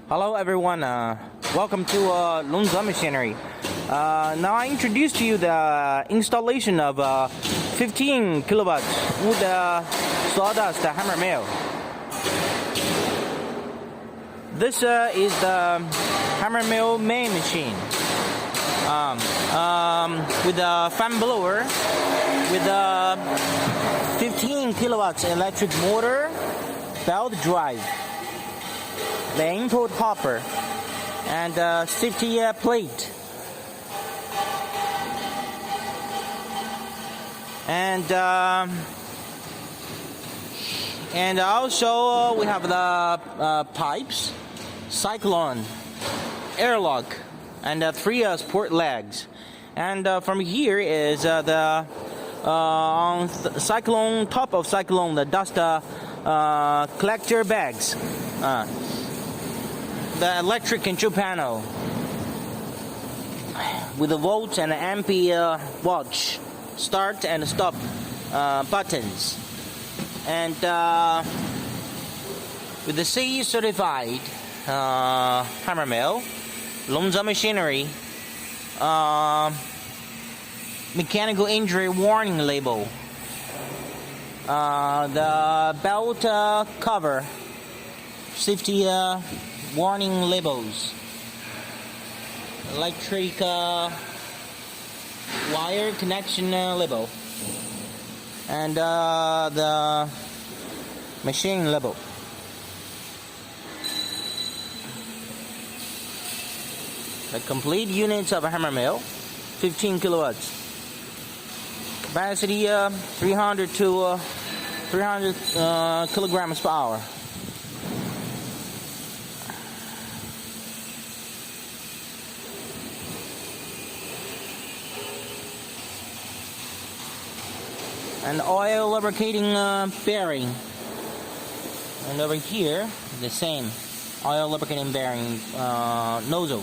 Hello everyone, welcome to Longzhe Machinery. Now I introduce to you the installation of 15 kilowatts wood sawdust hammer mill. This is the hammer mill main machine with a fan blower, with a 15 kilowatts electric motor, belt drive, the input hopper, and safety plate. And also we have the pipes, cyclone, airlock, and 3 support legs. And from here is the on cyclone, top of cyclone, the dust collector bags. The electric control panel with the volt and ampere watch, start and stop buttons, and with the CE certified hammer mill, Longzhe Machinery mechanical injury warning label, the belt cover, safety warning labels, electric wire connection label, and the machine label. The complete units of a hammer mill, 15 kilowatts, capacity 300 to 300 kilograms per hour. And oil lubricating bearing, and over here the same oil lubricating bearing nozzle.